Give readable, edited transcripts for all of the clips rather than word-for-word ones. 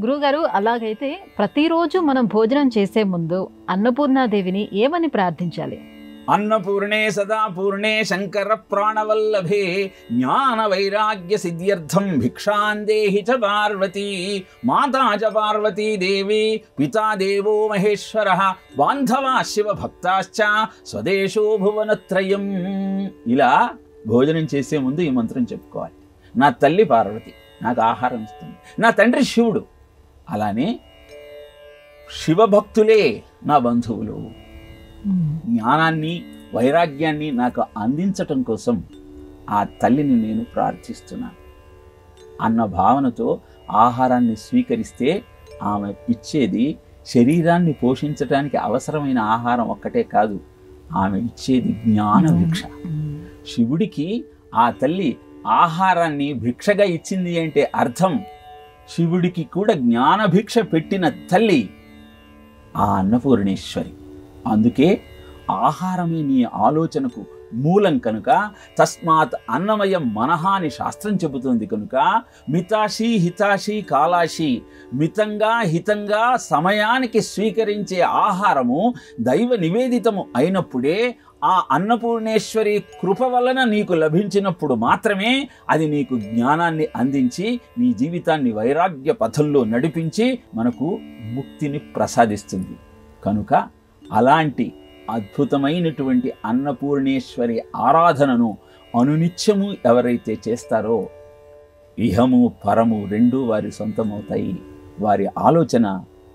గురువుగారు, అలాగైతే ప్రతిరోజు మనం భోజనం చేసే ముందు అన్నపూర్ణాదేవిని ఏమని ప్రార్థించాలి? అన్నపూర్ణే సదా పూర్ణే శంకర ప్రాణవల్లభే జ్ఞాన వైరాగ్య సిద్ధ్యర్థం భిక్షాందేహి చ పార్వతీ మాతా చ పార్వతీ దేవి పితా దేవో మహేశ్వర బాంధవా శివ భక్తాశ్చ స్వదేశో భువనత్రయం. ఇలా భోజనం చేసే ముందు ఈ మంత్రం చెప్పుకోవాలి. నా తల్లి పార్వతి నాకు ఆహారం ఇస్తుంది, నా తండ్రి శివుడు, అలానే శివభక్తులే నా బంధువులు. జ్ఞానాన్ని వైరాగ్యాన్ని నాకు అందించటం కోసం ఆ తల్లిని నేను ప్రార్థిస్తున్నాను అన్న భావనతో ఆహారాన్ని స్వీకరిస్తే ఆమె ఇచ్చేది శరీరాన్ని పోషించడానికి అవసరమైన ఆహారం ఒక్కటే కాదు, ఆమె ఇచ్చేది జ్ఞాన భిక్ష. శివుడికి ఆ తల్లి ఆహారాన్ని భిక్షగా ఇచ్చింది అంటే అర్థం శివుడికి కూడా జ్ఞాన భిక్ష పెట్టిన తల్లి ఆ అన్నపూర్ణేశ్వరి. అందుకే ఆహారమే నీ ఆలోచనకు మూలం కనుక తస్మాత్ అన్నమయం మనః అని శాస్త్రం చెబుతుంది కనుక మితాశి హితాశి కాలాశి, మితంగా హితంగా సమయానికి స్వీకరించే ఆహారము దైవ నివేదితము అయినప్పుడే, ఆ అన్నపూర్ణేశ్వరి కృప వలన నీకు లభించినప్పుడు మాత్రమే అది నీకు జ్ఞానాన్ని అందించి నీ జీవితాన్ని వైరాగ్య పథంలో నడిపించి మనకు ముక్తిని ప్రసాదిస్తుంది. కనుక అలాంటి అద్భుతమైనటువంటి అన్నపూర్ణేశ్వరి ఆరాధనను అనునిత్యము ఎవరైతే చేస్తారో ఇహము పరము రెండూ వారి సొంతమవుతాయి. వారి ఆలోచన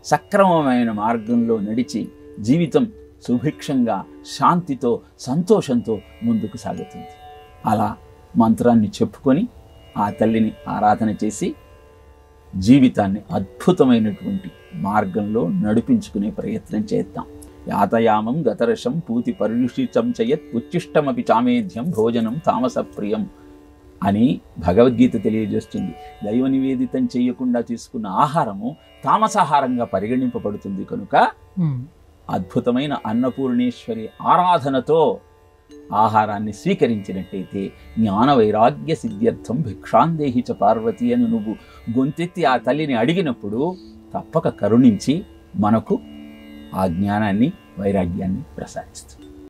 సక్రమమైన మార్గంలో నడిచి జీవితం సుభిక్షంగా శాంతితో సంతోషంతో ముందుకు సాగుతుంది. అలా మంత్రాన్ని చెప్పుకొని ఆ తల్లిని ఆరాధన చేసి జీవితాన్ని అద్భుతమైనటువంటి మార్గంలో నడిపించుకునే ప్రయత్నం చేద్దాం. యాతయామం గతరశం పూతి పర్యుషితం చయత్ ఉచ్చిష్టమపి చామేధ్యం భోజనం తామసప్రియం అని భగవద్గీత తెలియజేస్తుంది. దైవ నివేదితం చేయకుండా తీసుకున్న ఆహారము తామసాహారంగా పరిగణింపబడుతుంది. కనుక అద్భుతమైన అన్నపూర్ణేశ్వరి ఆరాధనతో ఆహారాన్ని స్వీకరించినట్టయితే జ్ఞాన వైరాగ్య సిద్ధ్యర్థం భిక్షాందేహి చ పార్వతి అని నువ్వు గొంతెత్తి ఆ తల్లిని అడిగినప్పుడు తప్పక కరుణించి మనకు ఆ జ్ఞానాన్ని వైరాగ్యాన్ని ప్రసాదిస్తుంది.